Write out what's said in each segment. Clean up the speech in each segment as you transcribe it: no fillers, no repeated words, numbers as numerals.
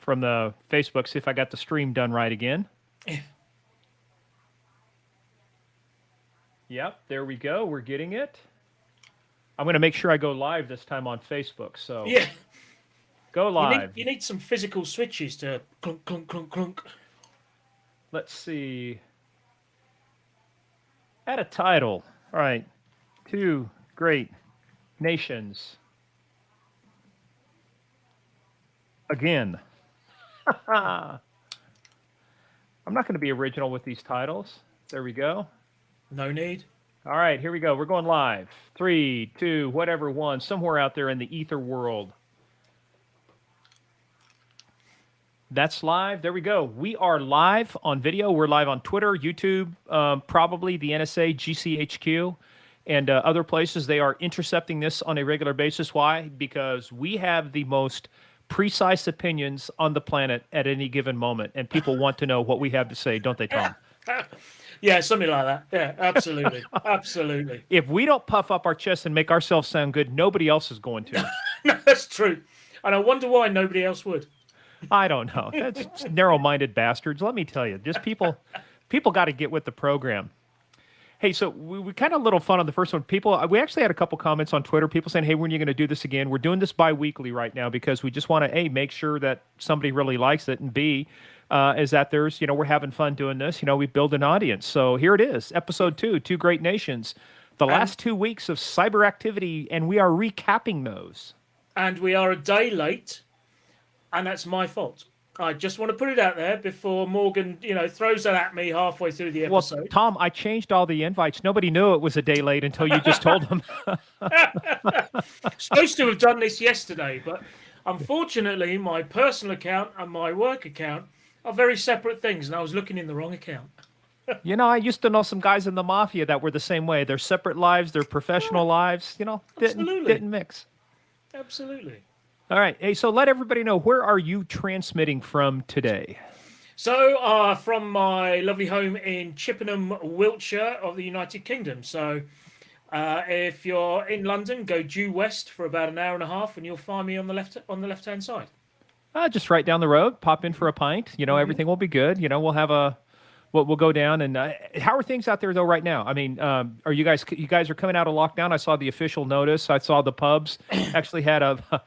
from the Facebook, see if I got the stream done right again. Yep, there we go. We're getting it. I'm going to make sure I go live this time on Facebook. So Yeah, go live. you need some physical switches to clunk clunk clunk clunk. Let's see. Add a title. All right. Two great nations. Again. I'm not going to be original with these titles. There we go. No need. All right, here we go. We're going live. 3, 2, whatever, 1, somewhere out there in the ether world. That's live. There we go. We are live on video. We're live on Twitter, YouTube, probably the NSA, GCHQ, and other places. They are intercepting this on a regular basis. Why? Because we have the most precise opinions on the planet at any given moment, and people want to know what we have to say, don't they, Tom? Yeah, something like that. Yeah, absolutely. Absolutely. If we don't puff up our chest and make ourselves sound good, nobody else is going to. No, that's true. And I wonder why nobody else would. I don't know. That's narrow-minded bastards. Let me tell you, just people got to get with the program. Hey, so we kind of a little fun on the first one. We actually had a couple comments on Twitter. People saying, "Hey, when are you going to do this again?" We're doing this bi-weekly right now because we just want to make sure that somebody really likes it, and B, is that there's we're having fun doing this. We build an audience. So here it is, episode 2, Two Great Nations, the last 2 weeks of cyber activity, and we are recapping those. And we are a day late. And that's my fault. I just want to put it out there before Morgan, throws that at me halfway through the episode. Well, Tom, I changed all the invites. Nobody knew it was a day late until you just told them. Supposed to have done this yesterday, but unfortunately, my personal account and my work account are very separate things, and I was looking in the wrong account. I used to know some guys in the mafia that were the same way. Their separate lives, their professional lives, didn't mix. Absolutely. All right. Hey, so let everybody know, where are you transmitting from today? So, from my lovely home in Chippenham, Wiltshire of the United Kingdom. So, if you're in London, go due west for about an hour and a half, and you'll find me on the left-hand side. Just right down the road. Pop in for a pint. Everything will be good. We'll have we'll go down. And how are things out there though right now? I mean, are you guys are coming out of lockdown? I saw the official notice. I saw the pubs actually had a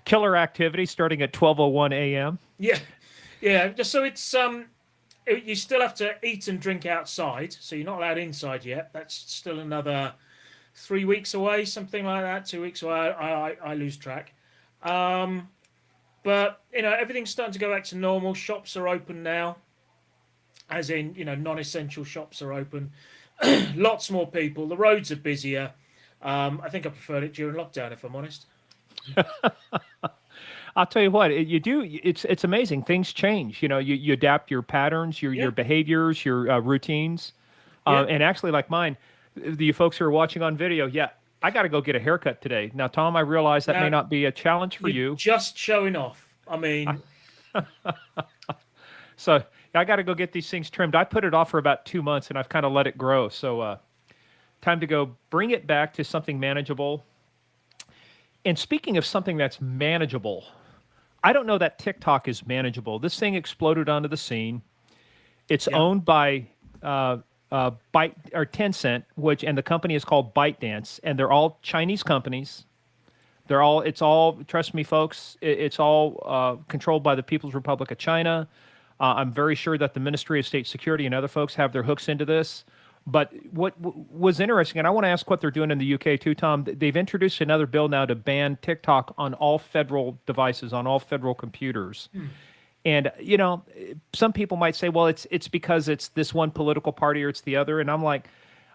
killer activity starting at 12:01 a.m. Yeah. Just so it's you still have to eat and drink outside, so you're not allowed inside yet. That's still another 3 weeks away, something like that. 2 weeks away. I lose track. But everything's starting to go back to normal. Shops are open now. As in, non-essential shops are open. Lots more people. The roads are busier. I think I preferred it during lockdown, if I'm honest. I'll tell you what, it's amazing. Things change. You adapt your patterns, your behaviors, your routines. And actually, like mine, the folks who are watching on video, I got to go get a haircut today. Now, Tom, I realize that may not be a challenge for you. Just showing off. I mean... So... I got to go get these things trimmed. I put it off for about 2 months, and I've kind of let it grow. So time to go bring it back to something manageable. And speaking of something that's manageable, I don't know that TikTok is manageable. This thing exploded onto the scene. It's owned by Tencent, and the company is called ByteDance, and they're all Chinese companies. It's all, trust me, folks, it's all controlled by the People's Republic of China. I'm very sure that the Ministry of State Security and other folks have their hooks into this. But what was interesting, and I want to ask what they're doing in the UK too, Tom, they've introduced another bill now to ban TikTok on all federal devices, on all federal computers. And, some people might say, well, it's because it's this one political party or it's the other. And I'm like,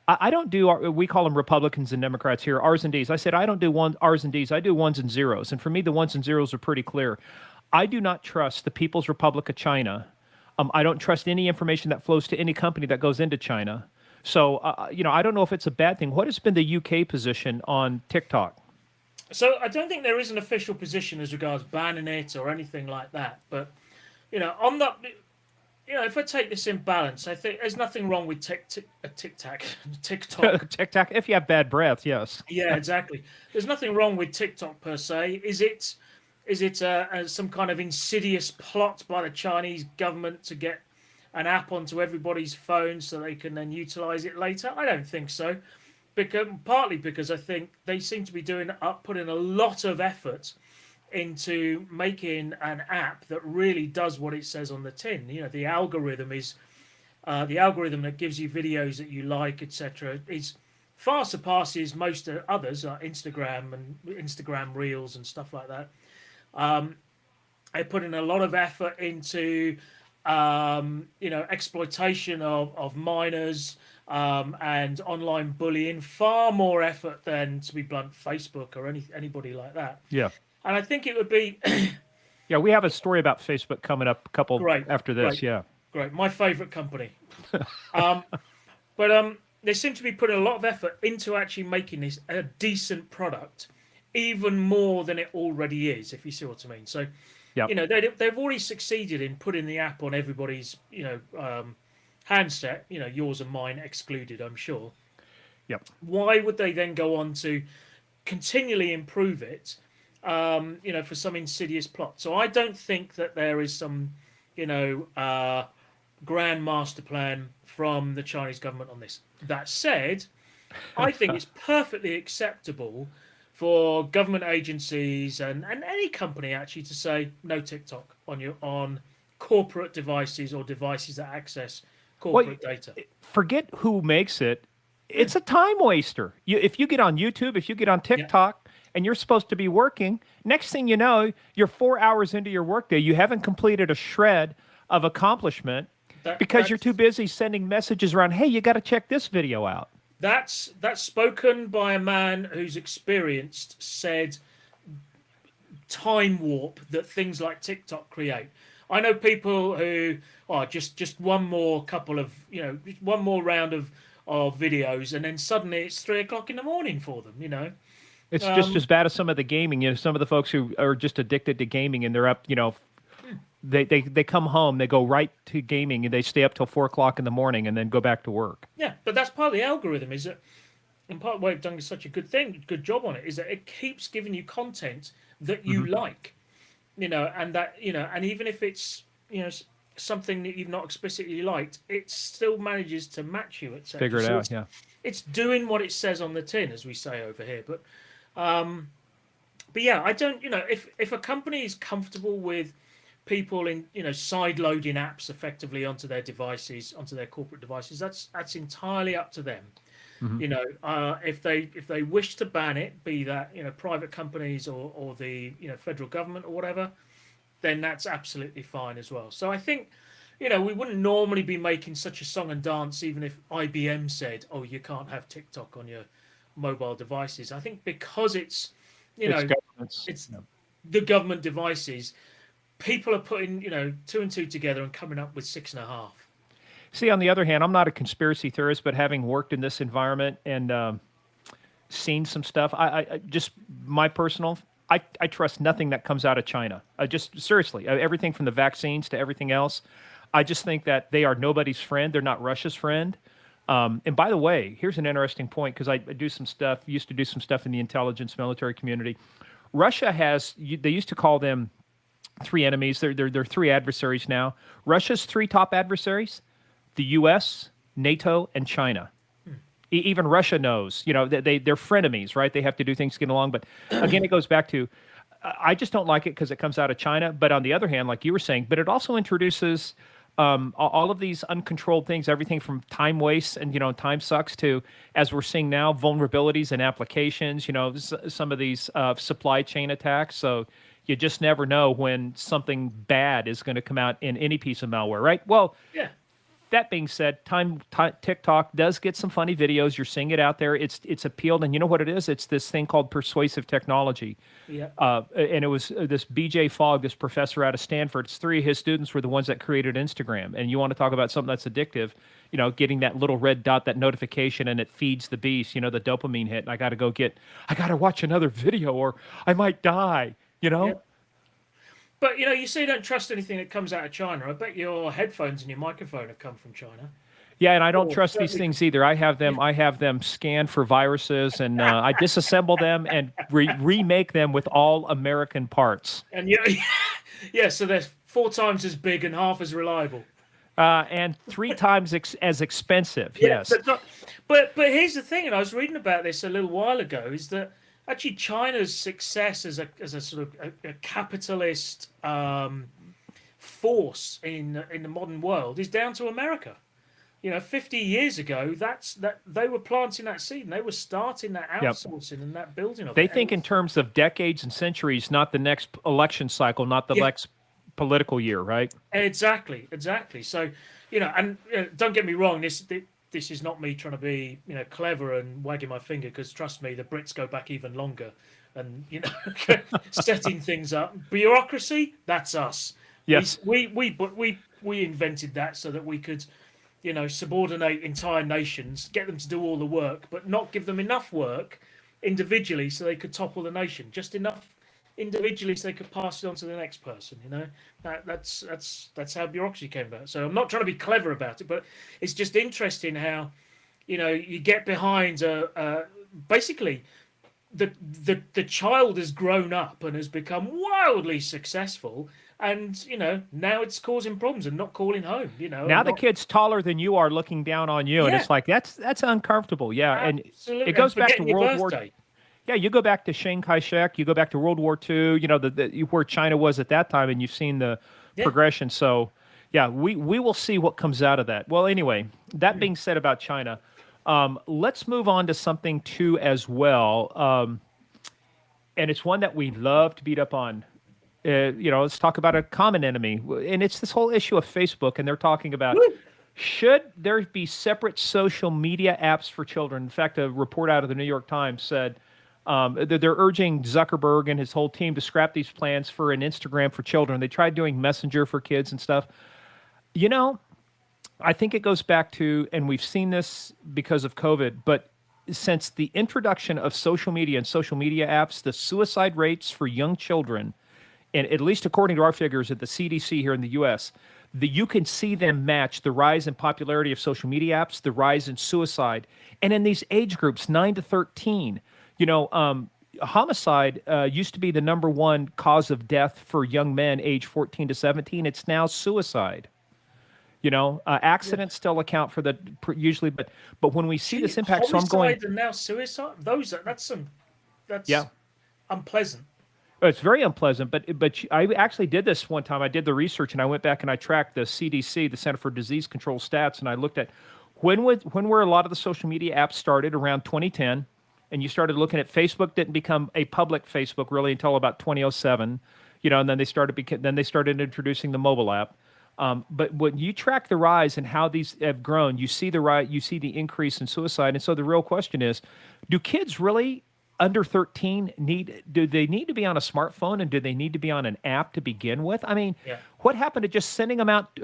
I don't do, we call them Republicans and Democrats here, R's and D's. I said, I don't do R's and D's. I do ones and zeros. And for me, the ones and zeros are pretty clear. I do not trust the People's Republic of China. I don't trust any information that flows to any company that goes into China. So, I don't know if it's a bad thing. What has been the UK position on TikTok? So I don't think there is an official position as regards banning it or anything like that. But, I'm not... if I take this in balance, I think there's nothing wrong with TikTok. TikTok, if you have bad breath, yes. Yeah, exactly. There's nothing wrong with TikTok per se. Is it Is it some kind of insidious plot by the Chinese government to get an app onto everybody's phone so they can then utilize it later? I don't think so. Partly because I think they seem to be putting a lot of effort into making an app that really does what it says on the tin. You know, the algorithm that gives you videos that you like, etc., is far surpasses most others, like Instagram and Instagram Reels and stuff like that. They put in a lot of effort into exploitation of minors and online bullying, far more effort than, to be blunt, Facebook or anybody like that. Yeah. And I think it would be Yeah, we have a story about Facebook coming up a couple great after this. Yeah. great, my favorite company. But they seem to be putting a lot of effort into actually making this a decent product, even more than it already is, if you see what I mean. So, Yeah. they've already succeeded in putting the app on everybody's, handset, yours and mine excluded, I'm sure. Yep. Why would they then go on to continually improve it, for some insidious plot? So I don't think that there is some, grand master plan from the Chinese government on this. That said, I think it's perfectly acceptable for government agencies and any company actually to say no TikTok on corporate devices or devices that access corporate data. Forget who makes it. It's a time waster. If you get on YouTube, if you get on TikTok, and you're supposed to be working, next thing you know, you're 4 hours into your workday. You haven't completed a shred of accomplishment because you're too busy sending messages around. Hey, you got to check this video out. That's spoken by a man who's experienced said time warp that things like TikTok create. I know people who just one more couple of one more round of videos, and then suddenly it's 3 o'clock in the morning for them. It's just as bad as some of the gaming. Some of the folks who are just addicted to gaming and they're up, they come home, they go right to gaming, and they stay up till 4 o'clock in the morning and then go back to work. Yeah, but that's part of the algorithm, is that, and part of why they've done such a good job on it, is that it keeps giving you content that you like, and that, and even if it's, something that you've not explicitly liked, it still manages to match you, etc. Figure it out, yeah. It's doing what it says on the tin, as we say over here. But yeah, I don't, if a company is comfortable with people side loading apps effectively onto their devices, onto their corporate devices, that's entirely up to them. If they wish to ban it, be that private companies or the federal government or whatever, then that's absolutely fine as well. So I think we wouldn't normally be making such a song and dance even if IBM said, oh, you can't have TikTok on your mobile devices. I think because it's the government devices, people are putting 2 and 2 together and coming up with 6.5. See, on the other hand, I'm not a conspiracy theorist, but having worked in this environment and seen some stuff, I just my personal, I trust nothing that comes out of China. Just seriously, everything from the vaccines to everything else. I just think that they are nobody's friend. They're not Russia's friend. And by the way, here's an interesting point, because I do some stuff, used to do some stuff in the intelligence military community. Russia has, they used to call them three enemies. They're three adversaries now. Russia's three top adversaries: the U.S., NATO, and China. Even Russia knows, they're frenemies, right? They have to do things to get along. But again, it goes back to, I just don't like it because it comes out of China. But on the other hand, like you were saying, but it also introduces all of these uncontrolled things, everything from time waste and, time sucks to, as we're seeing now, vulnerabilities in applications, some of these supply chain attacks. So you just never know when something bad is going to come out in any piece of malware, right? Well, yeah. That being said, TikTok does get some funny videos. You're seeing it out there. It's appealed, and you know what it is? It's this thing called persuasive technology. Yeah. And it was this BJ Fogg, this professor out of Stanford. It's 3 of his students were the ones that created Instagram. And you want to talk about something that's addictive? Getting that little red dot, that notification, and it feeds the beast. The dopamine hit. And I got to watch another video, or I might die. Yeah. But, you say you don't trust anything that comes out of China. I bet your headphones and your microphone have come from China. Yeah, and I don't Or trust these certainly, things either. I have them scanned for viruses, and I disassemble them and remake them with all American parts. and yeah, yeah. So they're 4 times as big and half as reliable. And three times as expensive. Yeah, Yes. but here's the thing, and I was reading about this a little while ago, is that actually China's success as a sort of a capitalist force in the modern world is down to America. 50 years ago, that they were planting that seed and they were starting that Yep. outsourcing and that building of They it. And think in terms of decades and centuries, not the next election cycle, not the yeah, next political year, right? exactly, exactly. So, and don't get me wrong, this is not me trying to be, clever and wagging my finger, because trust me, the Brits go back even longer, and setting things up. Bureaucracy, that's us. Yes. We invented that so that we could, subordinate entire nations, get them to do all the work, but not give them enough work individually so they could topple the nation. Just enough individually so they could pass it on to the next person. That's how bureaucracy came about. So I'm not trying to be clever about it, but it's just interesting how you get behind basically the child has grown up and has become wildly successful, and now it's causing problems and not calling home. Now and the not, kid's taller than you are, looking down on you, and yeah, it's like that's uncomfortable. Yeah, and absolutely, it and goes back to forgetting your World War. birthday. Yeah, you go back to Chiang Kai-shek, you go back to World War II. Where China was at that time, and you've seen the Yeah. progression. So, yeah, we will see what comes out of that. Well, anyway, that being said about China, let's move on to something too as well, and it's one that we love to beat up on. Let's talk about a common enemy, and it's this whole issue of Facebook. And they're talking about Woo! should there be separate social media apps for children. In fact, a report out of the New York Times said that they're urging Zuckerberg and his whole team to scrap these plans for an Instagram for children. They tried doing Messenger for kids and stuff. I think it goes back to, and we've seen this because of COVID, but since the introduction of social media and social media apps, the suicide rates for young children, and at least according to our figures at the CDC here in the U.S., you can see them match the rise in popularity of social media apps, the rise in suicide, and in these age groups, 9 to 13. Homicide used to be the number one cause of death for young men age 14 to 17. It's now suicide. Accidents still account for the usually, but when we see this impact, so I'm going. Homicide and now suicide. That's Yeah. unpleasant. It's very unpleasant, but I actually did this one time. I did the research and I went back and I tracked the CDC, the Center for Disease Control stats, and I looked at when were a lot of the social media apps started around 2010, and you started looking at Facebook didn't become a public Facebook really until about 2007, and then they started introducing the mobile app. But when you track the rise and how these have grown, you see the increase in suicide, and so the real question is, do kids really under 13 do they need to be on a smartphone, and do they need to be on an app to begin with? I mean, Yeah. what happened to just sending them out?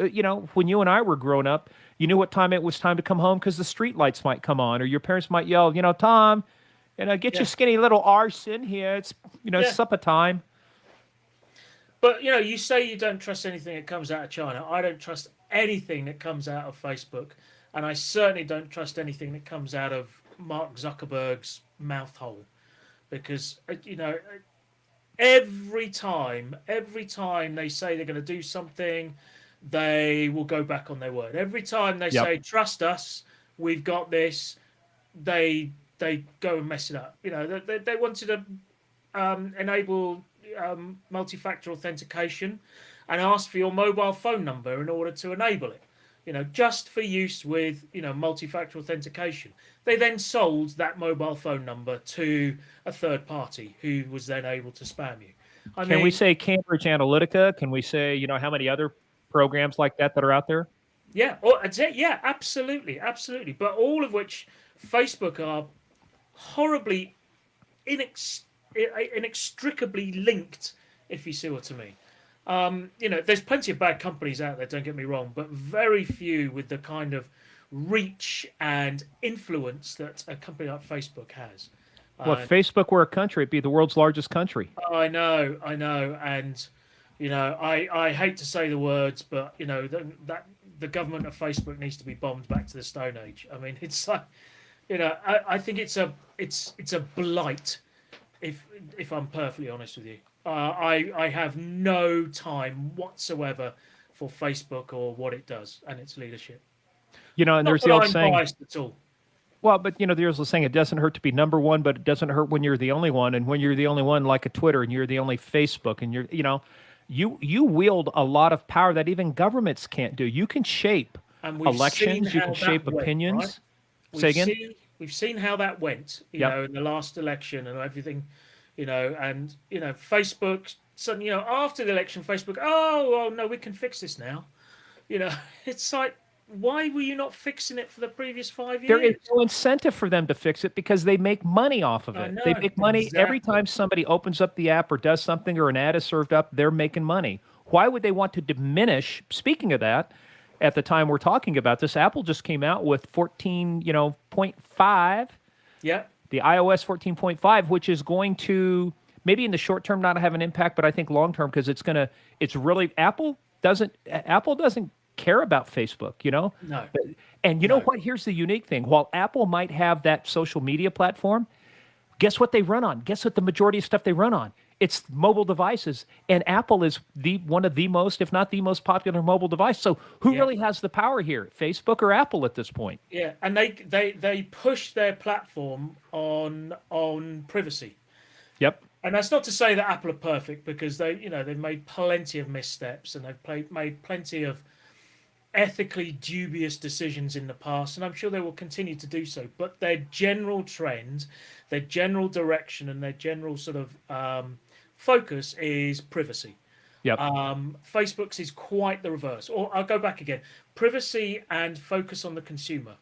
When you and I were growing up, you knew what time it was time to come home because the street lights might come on, or your parents might yell, Tom, get Yeah. your skinny little arse in here. It's Yeah. supper time. But you say you don't trust anything that comes out of China. I don't trust anything that comes out of Facebook, and I certainly don't trust anything that comes out of Mark Zuckerberg's mouth hole, because every time they say they're going to do something, they will go back on their word. Every time they say trust us, we've got this, they go and mess it up. They wanted to enable multi-factor authentication and ask for your mobile phone number in order to enable it, just for use with multi-factor authentication. They then sold that mobile phone number to a third party who was then able to spam you. Can we say Cambridge Analytica? Can we say how many other programs like that are out there? Yeah, yeah, absolutely. But all of which Facebook are horribly inextricably linked, if you see what I mean. There's plenty of bad companies out there, don't get me wrong, but very few with the kind of reach and influence that a company like Facebook has. Well, if Facebook were a country, it'd be the world's largest country. I know, and I hate to say the words, but that the government of Facebook needs to be bombed back to the Stone Age. I mean, it's like, I think it's a blight. If I'm perfectly honest with you, I have no time whatsoever for Facebook or what it does and its leadership. And Not there's that the old I'm saying. biased at all. Well, but there's the saying, it doesn't hurt to be number one, but it doesn't hurt when you're the only one. And when you're the only one, like a Twitter, and you're the only Facebook, and you wield a lot of power that even governments can't do. You can shape And we've seen elections. You can how shape that went, right? opinions. Say We've again? we've seen how that went, Yep. in the last election and everything, and Facebook suddenly, after the election, Facebook, oh no, we can fix this now. It's like, why were you not fixing it for the previous 5 There is years? no incentive for them to fix it because they make money off of I it. They know, make money every exactly. time somebody opens up the app or does something or an ad is served up, they're making money. Why would they want to diminish? Speaking of that, at the time we're talking about this, Apple just came out with 14, point 5, Yeah, the iOS 14.5, which is going to maybe in the short term not have an impact, but I think long term because it's really Apple doesn't care about Facebook. no, And you know no. what? Here's the unique thing. While Apple might have that social media platform, guess what they run on? Guess what the majority of stuff they run on? It's mobile devices. And Apple is one of the most, if not the most popular mobile device. So who Yeah, really has the power here? Facebook or Apple at this point? yeah, and they push their platform on privacy. Yep. And that's not to say that Apple are perfect, because they've made plenty of missteps, and made plenty of ethically dubious decisions in the past, and I'm sure they will continue to do so. But their general trend, their general direction, and their general sort of focus is privacy. Yep. Facebook's is quite the reverse. Or I'll go back again: privacy and focus on the consumer,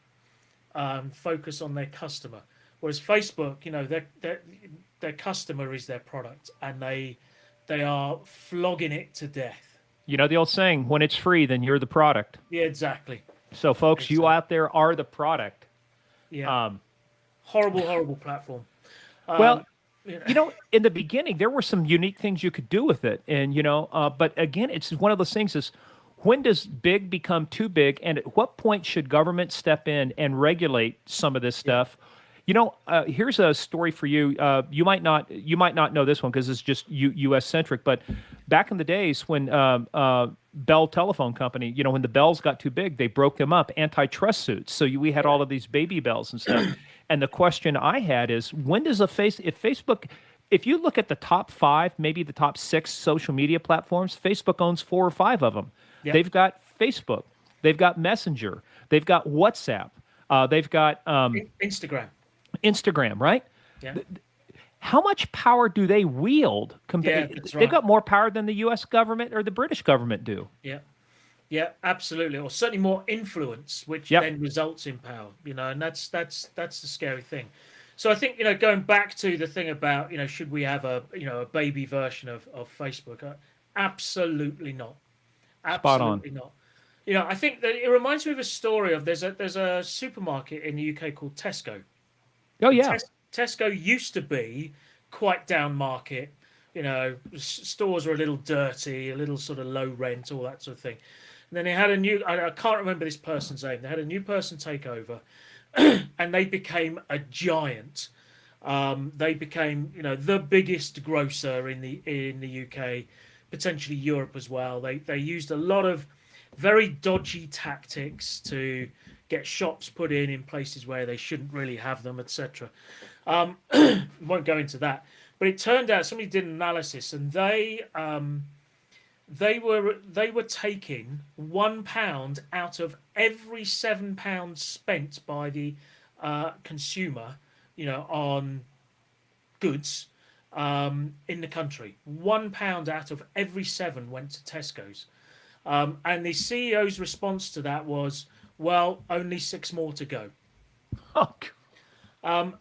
focus on their customer. Whereas Facebook, their customer is their product, and they are flogging it to death. You know the old saying, when it's free, then you're the product. Yeah, exactly. So, folks, you Exactly. out there are the product. Yeah. Horrible platform. Well, Um, you know, in the beginning, there were some unique things you could do with it. And, but again, it's one of those things is when does big become too big? And at what point should government step in and regulate some of this stuff? Here's a story for you. You might not know this one because it's just U.S. centric. But back in the days when Bell Telephone Company, when the bells got too big, they broke them up, antitrust suits. So we had all of these baby bells and stuff. And the question I had is, when does if Facebook, if you look at the top 5, maybe the top 6 social media platforms, Facebook owns 4 or 5 of them. yeah, They've got Facebook, they've got Messenger, they've got WhatsApp, they've got Instagram. Instagram, right? Yeah, How much power do they wield? yeah, that's They've right. got more power than the U.S. government or the British government do. Yeah, yeah, absolutely. Or certainly more influence, which Yep. then results in power. And that's the scary thing. So I think, going back to the thing about, should we have a baby version of Facebook? Absolutely not. Spot on. Absolutely not. I think that it reminds me of a story of there's a supermarket in the UK called Tesco. Oh, And yeah. Tesco used to be quite down market. Stores are a little dirty, a little sort of low rent, all that sort of thing. And then they had I can't remember this person's name. They had a new person take over, and they became a giant. They became, the biggest grocer in the UK, potentially Europe as well. They used a lot of very dodgy tactics to get shops put in places where they shouldn't really have them, etc. Won't go into that, but it turned out somebody did an analysis, and they were taking £1 out of every £7 spent by the consumer, on goods in the country. £1 out of every 7 went to Tesco's. And the CEO's response to that was, well, only 6 more to go. Oh, And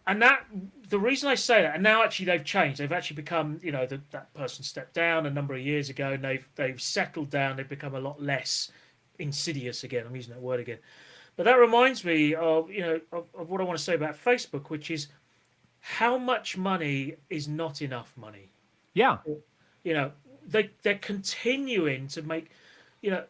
the reason I say that, and now actually they've changed. They've actually become, that person stepped down a number of years ago, and they've settled down. They've become a lot less insidious again. I'm using that word again. But that reminds me of, of what I want to say about Facebook, which is how much money is not enough money. yeah. They're continuing to make, you know,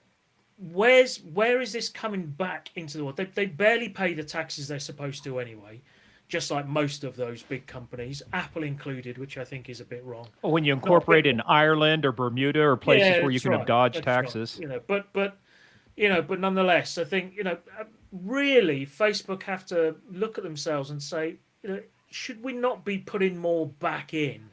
where is this coming back into the world? They barely pay the taxes they're supposed to anyway, just like most of those big companies, Apple included, which I think is a bit wrong. Or when you Not a bit incorporate in wrong. Ireland or Bermuda or places Yeah, where you that's can have right. dodged That's right. taxes. But nonetheless, I think really Facebook have to look at themselves and say, should we not be putting more back in?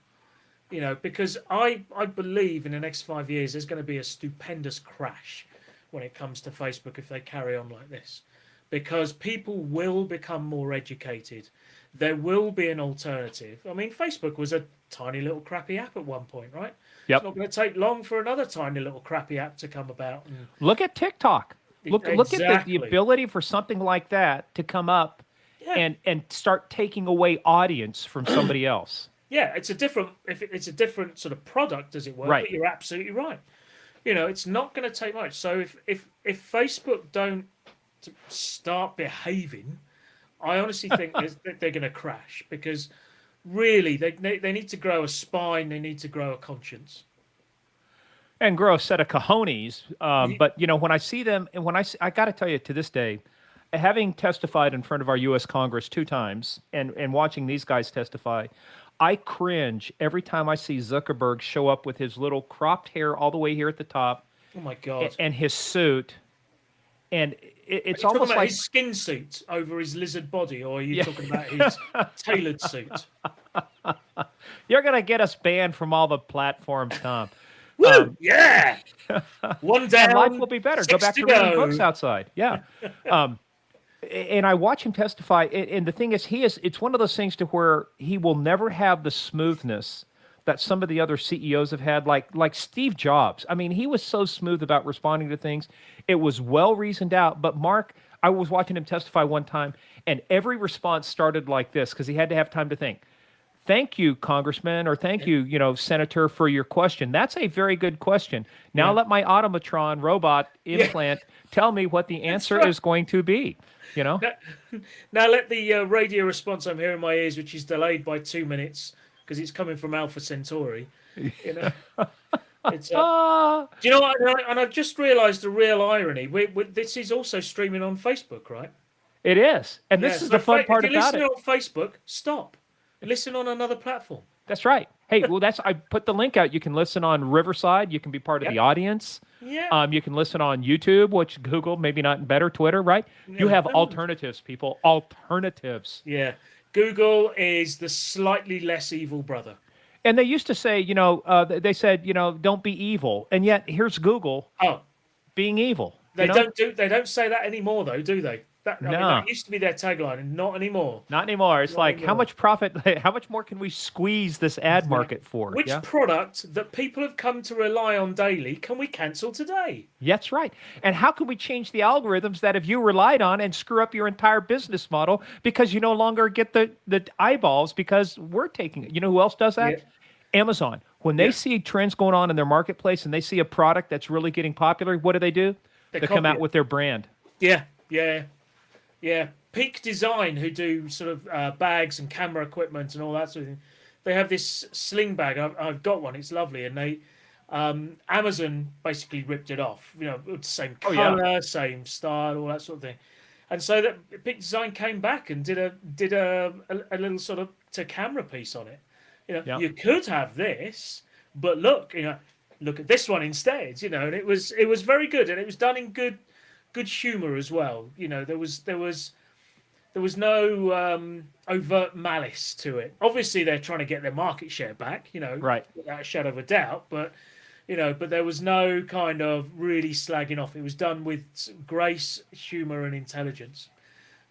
Because I believe in the next 5 years there's going to be a stupendous crash when it comes to Facebook if they carry on like this, because people will become more educated. There will be an alternative. I mean, Facebook was a tiny little crappy app at one point, right? It's Yep. not going to take long for another tiny little crappy app to come about. Look at TikTok. Look at the Exactly. ability for something like that to come up Yeah. and start taking away audience from somebody else. Yeah, it's a different it's a different sort of product, as it were. Right. But you're absolutely right. It's not going to take much. So if Facebook don't start behaving, I honestly think that they're going to crash, because really they need to grow a spine. They need to grow a conscience. And grow a set of cojones. Ye- But when I see them, and I got to tell you, to this day, having testified in front of our U.S. Congress 2 times, and watching these guys testify, I cringe every time I see Zuckerberg show up with his little cropped hair all the way here at the top, Oh my God! and his suit, and Are it's you talking almost about like his skin suit over his lizard body, or are you talking about his tailored suit? you're gonna get us banned from all the platforms, Tom. Woo! Yeah. One down. And life will be better. Go 6 back to to reading go. books outside. Yeah. And I watch him testify, and the thing is, it's one of those things to where he will never have the smoothness that some of the other CEOs have had, like Steve Jobs. I mean, he was so smooth about responding to things. It was well reasoned out. But Mark, I was watching him testify one time, and every response started like this because he had to have time to think. Thank you, Congressman, or thank you, Senator, for your question. That's a very good question. Now Yeah. let my automatron robot implant tell me what the answer right. is going to be. Now, now let the radio response I'm hearing in my ears, which is delayed by 2 minutes because it's coming from Alpha Centauri. It's Ah, do you know what? And I've just realised the real irony. This is also streaming on Facebook, right? it is, and Yeah, this is so the fun part if you're about listening it. on Facebook, stop. Listen on another platform. That's right. Hey, well, I put the link out. You can listen on Riverside. You can be part of the audience. Yeah. You can listen on YouTube, which Google, maybe not better, Twitter, right? You have alternatives, people. Alternatives. Yeah. Google is the slightly less evil brother. And they used to say, they said, don't be evil. And yet here's Google Oh, being evil. they don't say that anymore though, do they? I mean, No. that used to be their tagline, and not anymore. Not anymore. It's Not like, how anymore. much profit, how much more can we squeeze this ad market for? Which Yeah, product that people have come to rely on daily can we cancel today? that's right. And how can we change the algorithms that have you relied on and screw up your entire business model because you no longer get the eyeballs because we're taking it? You know who else does that? Yeah. Amazon. When they Yeah. see trends going on in their marketplace and they see a product that's really getting popular, what do? They come copy out it. with their brand. Yeah. Peak Design, who do sort of bags and camera equipment and all that sort of thing, they have this sling bag. I've got one. It's lovely, and they Amazon basically ripped it off. Same Oh, yeah. color, same style, all that sort of thing. And so that Peak Design came back and did a little sort of to camera piece on it. Yeah. You could have this, but look at this one instead. And it was very good, and it was done in good humor as well. There was no overt malice to it. Obviously, they're trying to get their market share back. Right. Without a shadow of a doubt. But there was no kind of really slagging off. It was done with grace, humor, and intelligence.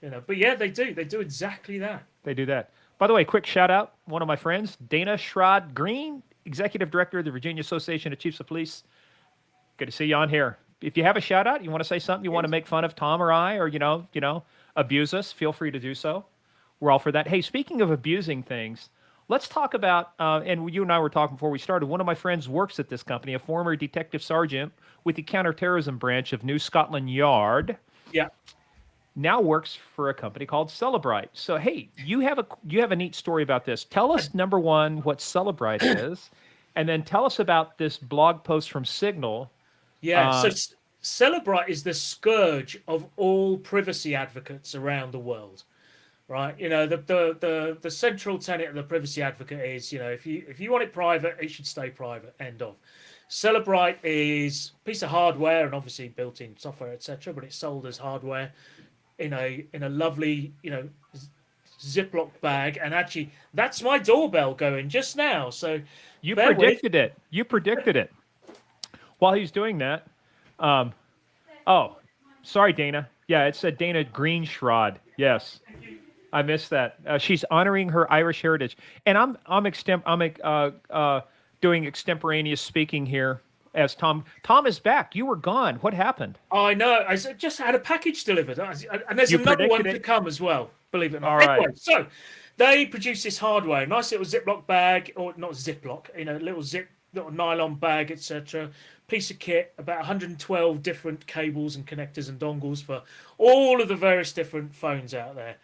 But yeah, they do exactly that. They do that. By the way, quick shout out. One of my friends, Dana Shrod Green, Executive Director of the Virginia Association of Chiefs of Police. Good to see you on here. If you have a shout out, you want to say something, you want to make fun of Tom or I, or abuse us, feel free to do so. We're all for that. Hey, speaking of abusing things, let's talk about. And you and I were talking before we started. One of my friends works at this company, a former detective sergeant with the counterterrorism branch of New Scotland Yard. Yeah. Now works for a company called Celebrite. So hey, you have a neat story about this. Tell us, number one, what Celebrite is, and then tell us about this blog post from Signal. Yeah. Celebrite is the scourge of all privacy advocates around the world, right? The central tenet of the privacy advocate is, if you want it private, it should stay private. End of. Celebrite is a piece of hardware and obviously built-in software, etc., but it's sold as hardware in a lovely, Ziploc bag. And actually, that's my doorbell going just now. So You bear with. predicted it. You predicted it. While he's doing that, oh, sorry, Dana. Yeah, it said Dana Greenschrod. Yes, I missed that. She's honoring her Irish heritage, and I'm doing extemporaneous speaking here as Tom. Tom is back. You were gone. What happened? I know. Just had a package delivered, and there's another one to come as well. Believe it or not. All right. Anyway, so they produce this hardware, nice little Ziploc bag, or not Ziploc, little nylon bag, etc. Piece of kit, about 112 different cables and connectors and dongles for all of the various different phones out there.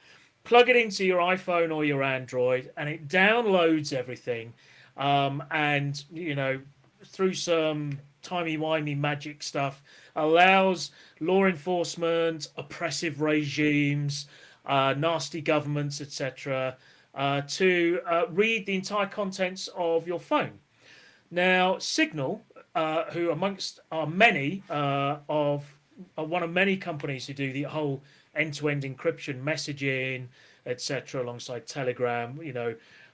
Plug it into your iPhone or your Android, and it downloads everything. And through some timey-wimey magic stuff, allows law enforcement, oppressive regimes, nasty governments, etc., to read the entire contents of your phone. Now, Signal, who amongst are many are one of many companies who do the whole end-to-end encryption, messaging, etc., alongside Telegram,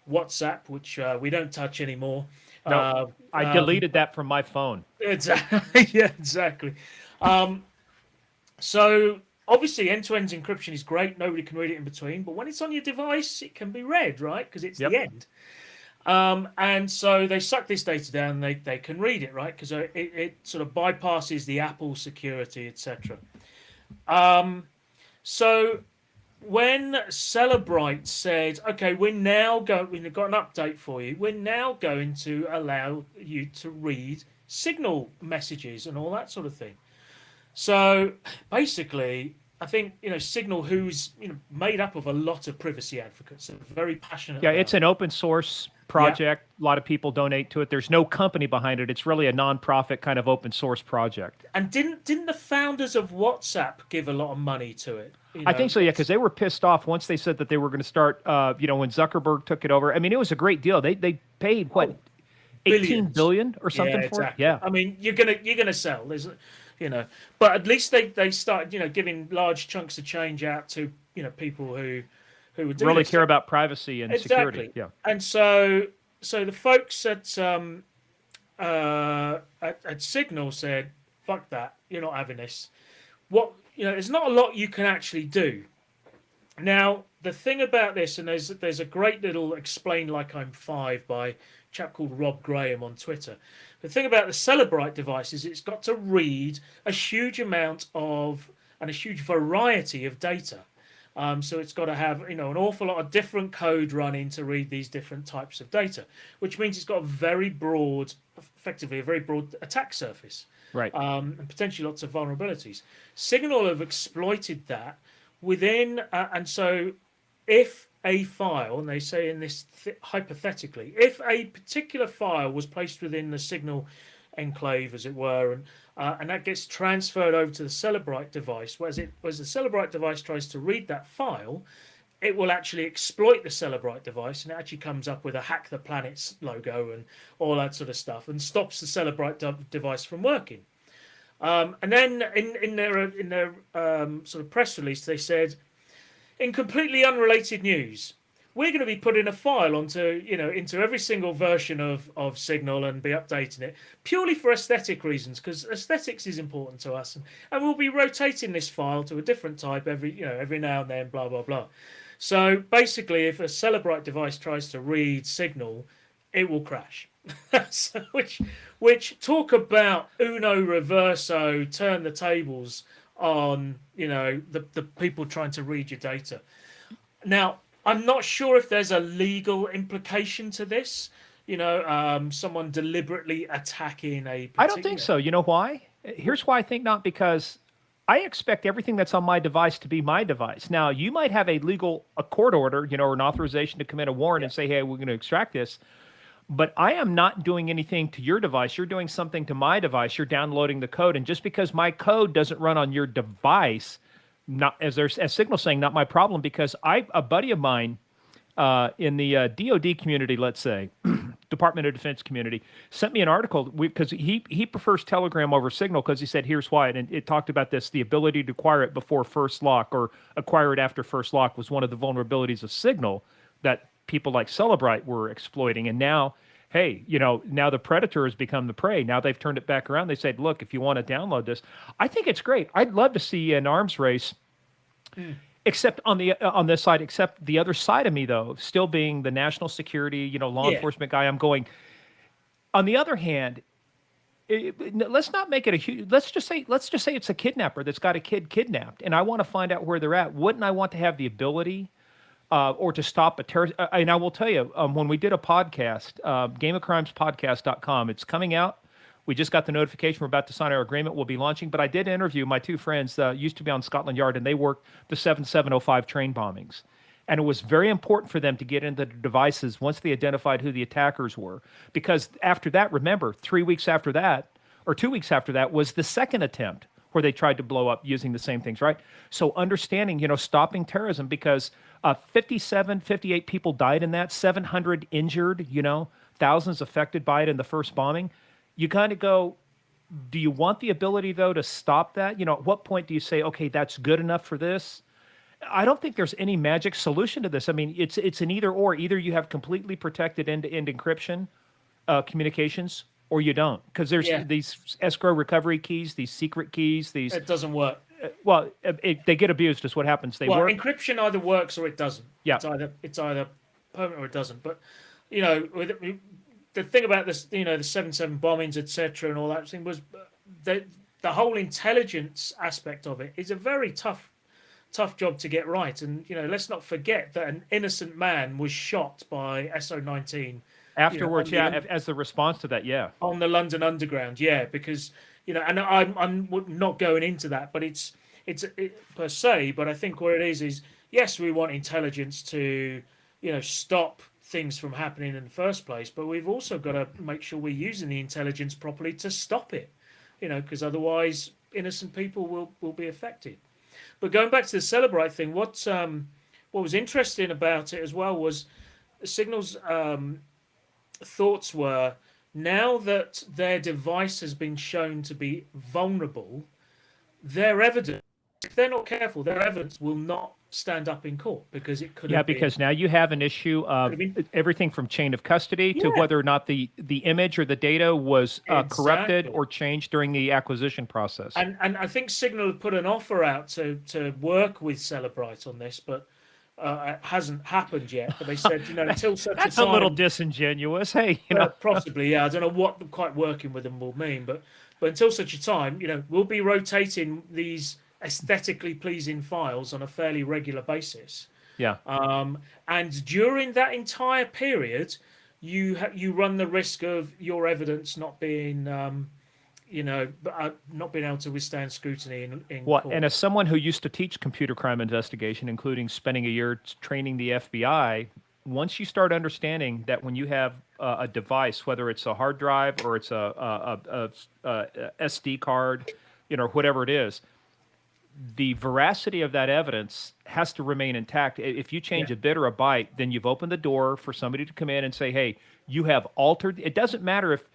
WhatsApp, which we don't touch anymore. No, I deleted that from my phone. Exactly. Yeah, exactly. So obviously, end-to-end encryption is great. Nobody can read it in between, but when it's on your device, it can be read, right? Because it's the end. And so they suck this data down. They can read it, right? Because it sort of bypasses the Apple security, etc. So when Celebrite said, "Okay, we've got an update for you. We're now going to allow you to read Signal messages and all that sort of thing." So basically, I think Signal, who's made up of a lot of privacy advocates, are very passionate. Yeah, it's an open source project. A lot of people donate to it. There's no company behind it. It's really a non-profit kind of open source project. And didn't the founders of WhatsApp give a lot of money to it? I think so, yeah, because they were pissed off once they said that they were going to start. When Zuckerberg took it over. I mean, it was a great deal. They paid what, $18 billion or something for it. Yeah, I mean, you're gonna sell. There's, but at least they started, giving large chunks of change out to people who would really care about privacy and security. Yeah, and so the folks at Signal said, "Fuck that! You're not having this." There's not a lot you can actually do. Now, the thing about this, and there's a great little explain like I'm 5 by a chap called Rob Graham on Twitter. The thing about the Celebrite device is it's got to read a huge amount of and a huge variety of data. So it's got to have an awful lot of different code running to read these different types of data, which means it's got effectively a very broad attack surface. Right. And potentially lots of vulnerabilities. Signal have exploited that within, and so if a file, and they say in this hypothetically, if a particular file was placed within the Signal enclave, as it were, and that gets transferred over to the Celebrite device, whereas the Celebrite device tries to read that file, it will actually exploit the Celebrite device, and it actually comes up with a Hack the Planets logo and all that sort of stuff, and stops the Celebrite device from working. And then in their sort of press release, they said, in completely unrelated news, we're going to be putting a file into every single version of Signal and be updating it purely for aesthetic reasons, because aesthetics is important to us, and we'll be rotating this file to a different type every now and then, blah blah blah. So basically, if a Celebrite device tries to read Signal, it will crash. So, which talk about uno reverso, turn the tables on the people trying to read your data. Now, I'm not sure if there's a legal implication to this. Someone deliberately attacking a particular... I don't think so. You know why? Here's why I think not, because I expect everything that's on my device to be my device. Now, you might have a court order, or an authorization to commit a warrant and say, hey, we're going to extract this. but I am not doing anything to your device. You're doing something to my device. You're downloading the code, and just because my code doesn't run on your device, not as there's as Signal saying, not my problem. Because a buddy of mine in the DoD community, let's say, Department of Defense community, sent me an article because he prefers Telegram over Signal because he said here's why, and it talked about this: the ability to acquire it before first lock or acquire it after first lock was one of the vulnerabilities of Signal that people like Celebrite were exploiting, and now. Hey, now the predator has become the prey. Now they've turned it back around. They said, look, if you want to download this, I think it's great. I'd love to see an arms race except on this side, except the other side of me though, still being the national security, law Yeah. enforcement guy. I'm going. On the other hand, let's not make it a huge. Let's just say it's a kidnapper that's got a kid kidnapped, and I want to find out where they're at. Wouldn't I want to have the ability, or to stop a terrorist? And I will tell you, when we did a podcast, GameOfCrimesPodcast.com, it's coming out. We just got the notification we're about to sign our agreement. We'll be launching. But I did interview my two friends, used to be on Scotland Yard, and they worked the 7705 train bombings. And it was very important for them to get into the devices once they identified who the attackers were. Because after that, remember, 3 weeks after that, or 2 weeks after that, was the second attempt where they tried to blow up using the same things, right? So understanding, stopping terrorism, because 57, 58 people died in that, 700 injured, thousands affected by it in the first bombing. You kind of go, do you want the ability, though, to stop that? At what point do you say, okay, that's good enough for this? I don't think there's any magic solution to this. I mean, it's an either or. Either you have completely protected end-to-end encryption communications, or you don't. Because there's Yeah. these escrow recovery keys, these secret keys, these. It doesn't work. They get abused. Is what happens. They Well, work. encryption either works or it doesn't. Yeah. It's either permanent or it doesn't. But the thing about this, the 7/7 bombings, etc., and all that thing was the whole intelligence aspect of it is a very tough job to get right. And let's not forget that an innocent man was shot by SO19 Afterwards, as the response to that, yeah. on the London Underground, because and I'm not going into that, but it's per se. But I think what it is yes, we want intelligence to stop things from happening in the first place, but we've also got to make sure we're using the intelligence properly to stop it, because otherwise innocent people will be affected. But going back to the Celebrite thing, what was interesting about it as well was Signal's thoughts were, now that their device has been shown to be vulnerable, their evidence, if they're not careful, their evidence will not stand up in court because it could have because now you have an issue of everything from chain of custody to whether or not the image or the data was corrupted or changed during the acquisition process. And I think Signal have put an offer out to work with Celebrite on this, but it hasn't happened yet. But they said, until such That's a time, a little disingenuous. Hey, possibly, yeah. I don't know what quite working with them will mean, but until such a time, we'll be rotating these aesthetically pleasing files on a fairly regular basis. Yeah. And during that entire period, you run the risk of your evidence not being not being able to withstand scrutiny in court. And as someone who used to teach computer crime investigation, including spending a year training the FBI, once you start understanding that when you have a device, whether it's a hard drive or it's a SD card, whatever it is, the veracity of that evidence has to remain intact. If you change a bit or a byte, then you've opened the door for somebody to come in and say, hey, you have altered. It doesn't matter if,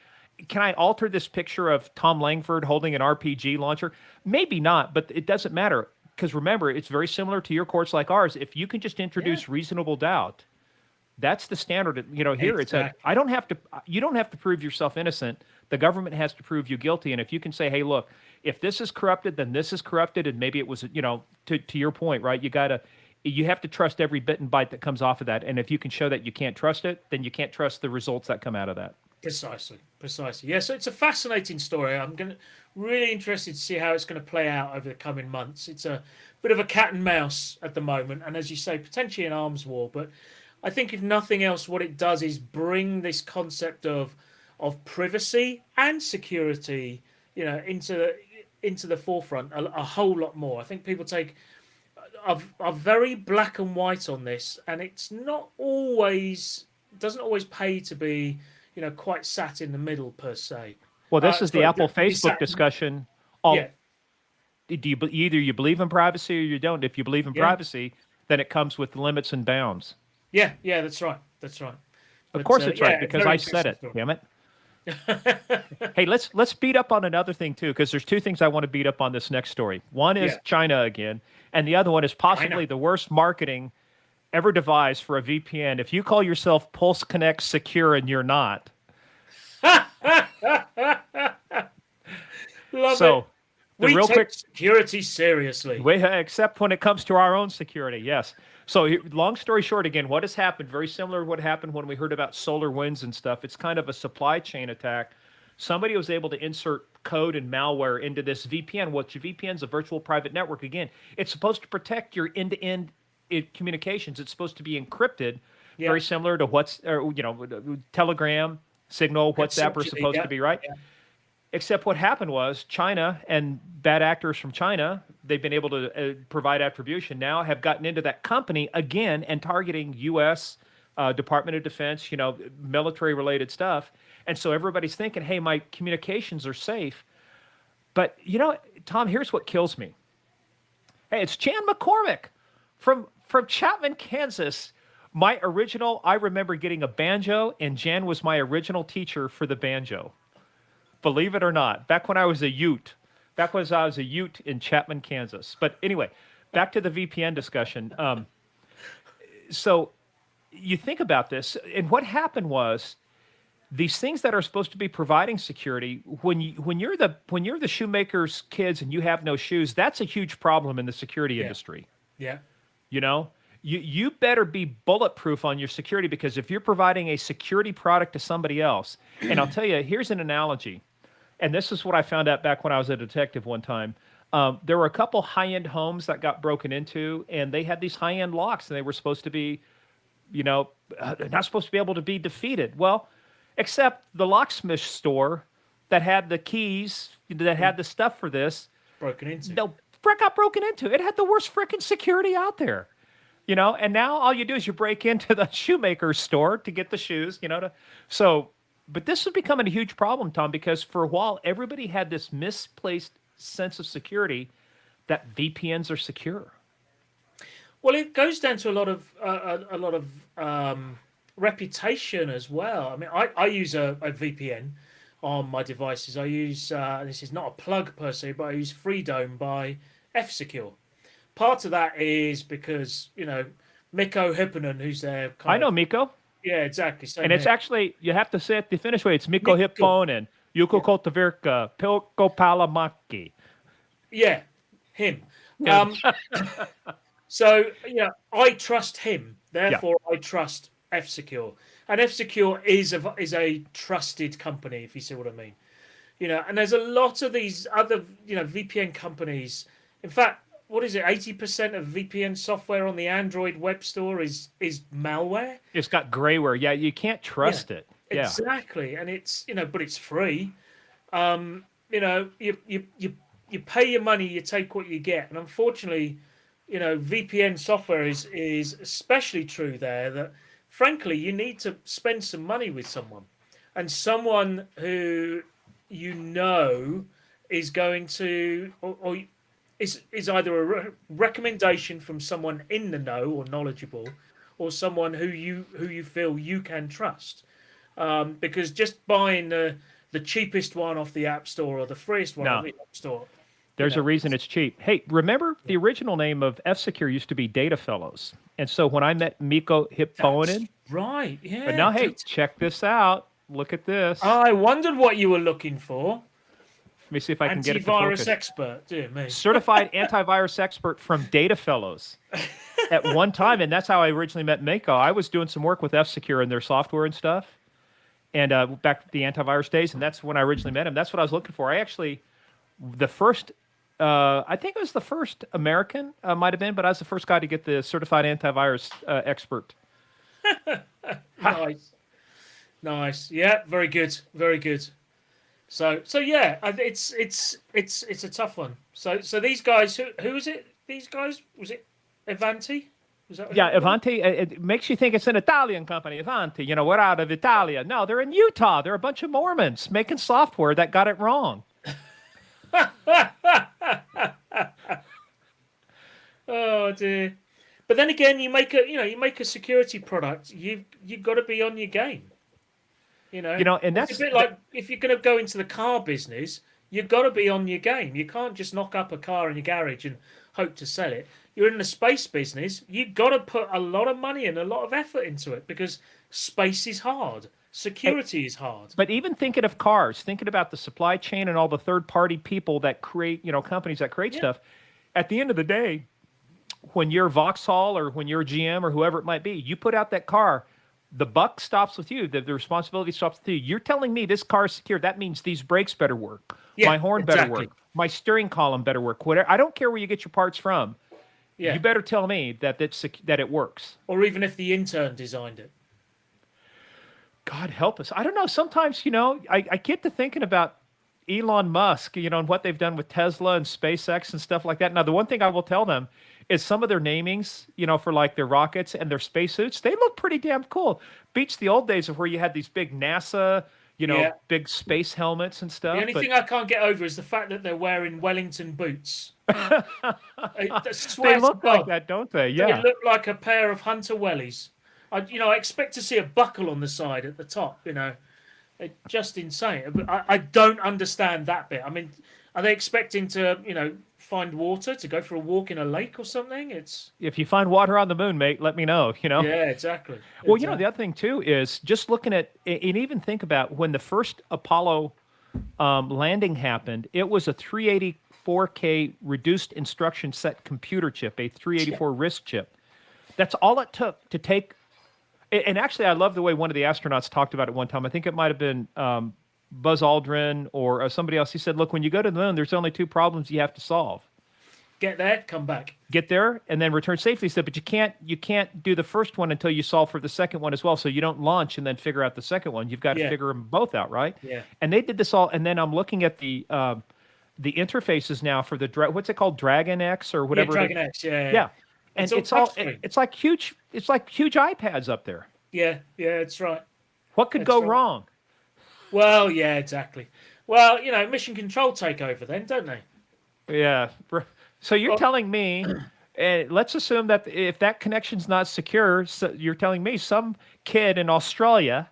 can I alter this picture of Tom Langford holding an RPG launcher? Maybe not, but it doesn't matter. Because remember, it's very similar to your courts like ours. If you can just introduce reasonable doubt, that's the standard. Here it's you don't have to prove yourself innocent. The government has to prove you guilty. And if you can say, hey, look, if this is corrupted, then this is corrupted, and maybe it was, to your point, right? You have to trust every bit and byte that comes off of that. And if you can show that you can't trust it, then you can't trust the results that come out of that. Precisely. Yeah, so it's a fascinating story. I'm really interested to see how it's going to play out over the coming months. It's a bit of a cat and mouse at the moment, and as you say, potentially an arms war. But I think if nothing else, what it does is bring this concept of privacy and security, into the forefront a whole lot more. I think people are very black and white on this, and it's not always doesn't always pay to be quite sat in the middle per se. Well, this is the Sorry, Apple really Facebook sat. discussion. Yeah, All either you believe in privacy or you don't. If you believe in yeah, privacy, then it comes with limits and bounds. yeah, yeah. That's right. That's right. Of But course, it's right yeah, because very I said interesting it. story. Damn it. Hey, let's beat up on another thing too, because there's two things I want to beat up on this next story. One is Yeah, China again, and the other one is China. possibly the worst marketing ever devised for a VPN. If you call yourself Pulse Connect Secure and you're not, Love it. so the We real take quick, security seriously. except when it comes to our own security, yes. So long story short, again, what has happened? Very similar to what happened when we heard about solar winds and stuff. It's kind of a supply chain attack. Somebody was able to insert code and malware into this VPN. Which VPN is a virtual private network. Again, it's supposed to protect your end-to-end communications. It's supposed to be encrypted, Yeah, very similar to Telegram, Signal, WhatsApp are conceptually, supposed yeah, to be, right? yeah, Except what happened was China and bad actors from China, they've been able to provide attribution now, have gotten into that company again and targeting U.S. Department of Defense, military related stuff. And so everybody's thinking, hey, my communications are safe. But, Tom, here's what kills me. Hey, it's Jan McCormick from Chapman, Kansas. I remember getting a banjo, and Jan was my original teacher for the banjo. Believe it or not, back when I was a Ute, in Chapman, Kansas. But anyway, back to the VPN discussion. So you think about this, and what happened was these things that are supposed to be providing security. When you're the shoemaker's kids and you have no shoes, that's a huge problem in the security yeah, industry. yeah. You know, you better be bulletproof on your security because if you're providing a security product to somebody else, and I'll tell you, here's an analogy. And this is what I found out back when I was a detective one time. There were a couple high-end homes that got broken into, and they had these high-end locks, and they were supposed to be, not supposed to be able to be defeated. Well, except the locksmith store that had the keys, that had the stuff for this, Broken into. no, got broken into. It had the worst freaking security out there. And now all you do is you break into the shoemaker's store to get the shoes, but this is becoming a huge problem, Tom, because for a while everybody had this misplaced sense of security that VPNs are secure. Well, it goes down to a lot of reputation as well. I mean, I use a VPN on my devices. I use this is not a plug per se, but I use Freedome by F-Secure. Part of that is because Mikko Hyppönen, who's their I kind know of Miko, yeah, exactly. Same and it's here. actually, you have to say it the Finnish way. It's Mikko Mikko. Hyppönen, Jukko Yeah, Kotavirka, Pilkko Palamaki. yeah, him. Good. So I trust him. Yeah. Therefore, I trust F-Secure, and F-Secure is a trusted company. If you see what I mean. And there's a lot of these other VPN companies. In fact, what is it? 80% of VPN software on the Android web store is malware. It's got grayware. Yeah, you can't Yeah, trust it. Yeah. exactly. And it's but it's free. You pay your money, you take what you get. And unfortunately, VPN software is especially true there. That frankly, you need to spend some money with someone, and someone who is going to or is either a recommendation from someone in the know or knowledgeable, or someone who you feel you can trust. Because just buying the cheapest one off the App Store or the freest one off No, the App Store, there's a reason it's cheap. Hey, remember the original name of F-Secure used to be Data Fellows. And so when I met Mikko that's Hyppönen, right. but Yeah, now, hey, check this out. Look at this. I wondered what you were looking for. Let me see if I can get it to Antivirus focus. expert, dear me. Certified antivirus expert from Data Fellows at one time. And that's how I originally met Mako. I was doing some work with F-Secure and their software and stuff. And back to the antivirus days. And that's when I originally met him. That's what I was looking for. I think it was the first American, might have been, but I was the first guy to get the certified antivirus expert. Nice, nice. Yeah, very good, very good. So yeah, it's a tough one. So these guys, who was it? These guys, was it Avanti? Is that Yeah, what it was? Avanti. It makes you think it's an Italian company. Avanti. We're out of Italia. No, they're in Utah. They're a bunch of Mormons making software that got it wrong. Oh dear. But then again, you make a security product. You've got to be on your game. And It's a that's bit like if you're going to go into the car business, you've got to be on your game. You can't just knock up a car in your garage and hope to sell it. You're in the space business. You've got to put a lot of money and a lot of effort into it because space is hard. Security is hard. But even thinking of cars, thinking about the supply chain and all the third-party people that create, companies that create Yeah. stuff, at the end of the day, when you're Vauxhall or when you're GM or whoever it might be, you put out that car, the buck stops with you. The responsibility stops with you. You're telling me this car is secure. That means these brakes better work. Yeah, My horn better exactly. work. My steering column better work. Whatever. I don't care where you get your parts from. Yeah. You better tell me that it works. Or even if the intern designed it. God help us. I don't know. Sometimes, I get to thinking about Elon Musk, and what they've done with Tesla and SpaceX and stuff like that. Now, the one thing I will tell them is some of their namings, for like their rockets and their spacesuits, they look pretty damn cool. Beats the old days of where you had these big NASA, Yeah. big space helmets and stuff. The only thing I can't get over is the fact that they're wearing Wellington boots. I swear They to look like God, that, don't they? they Yeah. look like a pair of Hunter Wellies. I expect to see a buckle on the side at the top. It's just insane. But I don't understand that bit. I mean, are they expecting to, find water to go for a walk in a lake or something? If you find water on the moon, mate, let me know, Yeah, exactly. Well, the other thing too is just looking at and even think about when the first Apollo landing happened, it was a 384K reduced instruction set computer chip, a 384 RISC chip. That's all it took to take. And actually, I love the way one of the astronauts talked about it one time. I think it might have been Buzz Aldrin or somebody else. He said, look, when you go to the moon, there's only two problems you have to solve. Get there, come back. Get there, and then return safely. He said, but you can't do the first one until you solve for the second one as well. So you don't launch and then figure out the second one. You've got to figure them both out, right? Yeah. And they did this all. And then I'm looking at the interfaces now for the what's it called, Dragon X or whatever. Dragon X, yeah. Yeah. And It's all touchscreen. it's like huge iPads up there. Yeah, that's right. What could That's go right. wrong? Well, yeah, exactly. Well, Mission Control take over then, don't they? Yeah. So you're telling me, let's assume that if that connection's not secure, so you're telling me some kid in Australia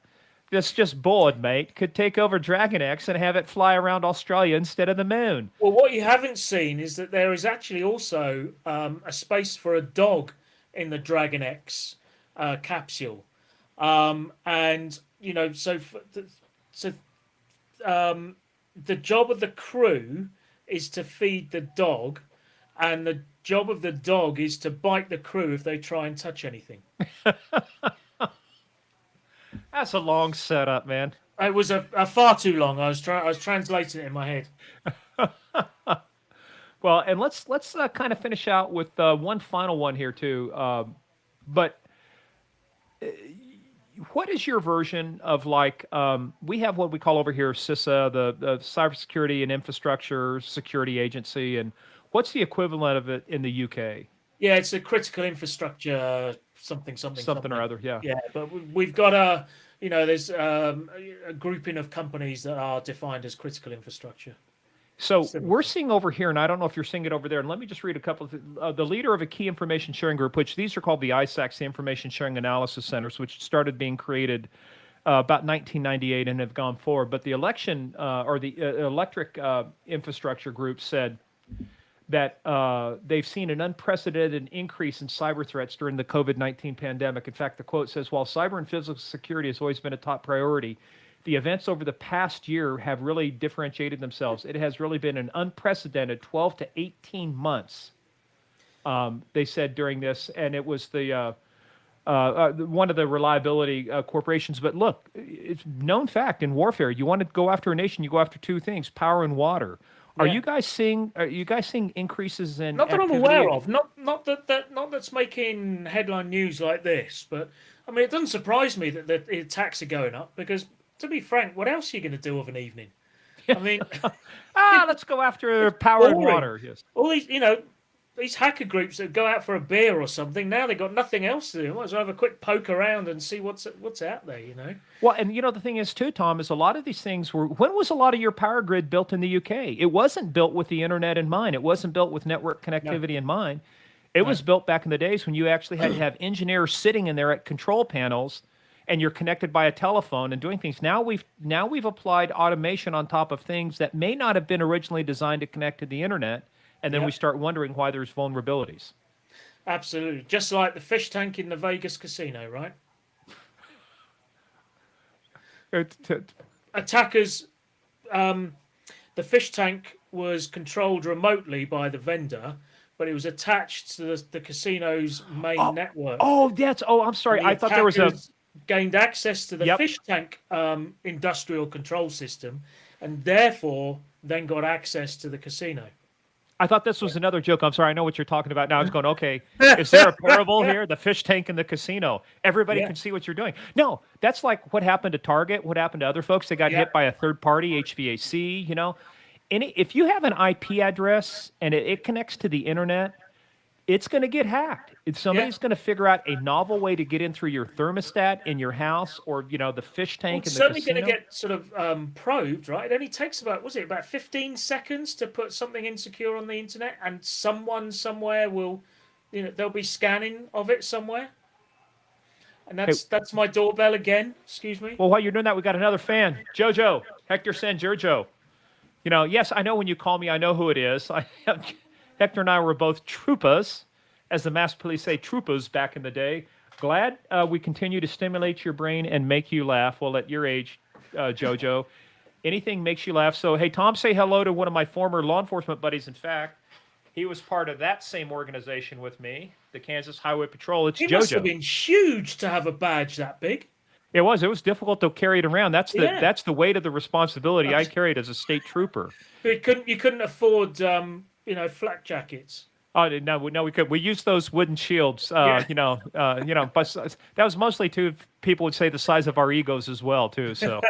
that's just bored, mate, could take over Dragon X and have it fly around Australia instead of the moon. Well, what you haven't seen is that there is actually also a space for a dog in the Dragon X capsule, and the job of the crew is to feed the dog, and the job of the dog is to bite the crew if they try and touch anything. That's a long setup, man. It was a far too long. I was translating it in my head. Well, and let's kind of finish out with one final one here too. But what is your version of like we have what we call over here CISA, the Cybersecurity and Infrastructure Security Agency, and what's the equivalent of it in the UK? Yeah, it's a critical infrastructure something or other. Yeah. Yeah, but we've got there's a grouping of companies that are defined as critical infrastructure. So we're seeing over here, and I don't know if you're seeing it over there. And let me just read a couple of the leader of a key information sharing group, which these are called the ISACs, the Information Sharing Analysis Centers, which started being created about 1998 and have gone forward. But the election or the electric infrastructure group said that they've seen an unprecedented increase in cyber threats during the COVID-19 pandemic. In fact, the quote says, while cyber and physical security has always been a top priority, the events over the past year have really differentiated themselves. It has really been an unprecedented 12 to 18 months, they said during this, and it was the one of the reliability corporations. But look, it's known fact in warfare, you want to go after a nation, you go after two things, power and water. Are you guys seeing increases in Not that I'm activity? aware of. Not that's making headline news like this. But I mean, it doesn't surprise me that the attacks are going up because, to be frank, what else are you going to do of an evening? I mean, let's go after power and boring. water. Yes. all these, these hacker groups that go out for a beer or something, now they've got nothing else to do. Might as well have a quick poke around and see what's out there, you know? Well, and the thing is too, Tom, is a lot of these things were. When was a lot of your power grid built in the UK? It wasn't built with the internet in mind. It wasn't built with network No, connectivity in mind. It no. was built back in the days when you actually had to have engineers sitting in there at control panels, and you're connected by a telephone and doing things. Now we've applied automation on top of things that may not have been originally designed to connect to the internet, and then we Yep, start wondering why there's vulnerabilities. absolutely. Just like the fish tank in the Vegas casino, right? It- Attackers, um, the fish tank was controlled remotely by the vendor, but it was attached to the casino's main Oh, network. oh, that's. Oh, I'm And sorry. the I thought there was a. attackers gained access to the Yep. fish tank industrial control system, and therefore then got access to the casino. I thought this was another joke. I'm sorry. I know what you're talking about now. I was going, okay, is there a parable here? The fish tank in the casino. Everybody Yeah, can see what you're doing. No, that's like what happened to Target, what happened to other folks. They got yeah, hit by a third party, HVAC, if you have an IP address and it connects to the internet, it's going to get hacked. If yeah. somebody's going to figure out a novel way to get in through your thermostat in your house or, the fish Well, tank it's in the certainly going to casino. get sort of probed, right? It only takes about 15 seconds to put something insecure on the internet, and someone somewhere will, there'll be scanning of it somewhere, and Hey, that's my doorbell again. Excuse me. well, while you're doing that, we got another fan. Jojo, Hector San Giorgio. Yes, I know when you call me, I know who it is. Hector and I were both troopers, as the mass police say, troopers back in the day. Glad we continue to stimulate your brain and make you laugh. Well, at your age, Jojo, anything makes you laugh. So, hey, Tom, say hello to one of my former law enforcement buddies. In fact, he was part of that same organization with me, the Kansas Highway Patrol. It's It must have Jojo. been huge to have a badge that big. It was. It was difficult to carry it around. That's the Yeah, that's the weight of the responsibility I carried as a state trooper. you couldn't afford flak jackets. Oh no, we could. We used those wooden shields. Yeah. But that was mostly too. People would say the size of our egos as well too. So,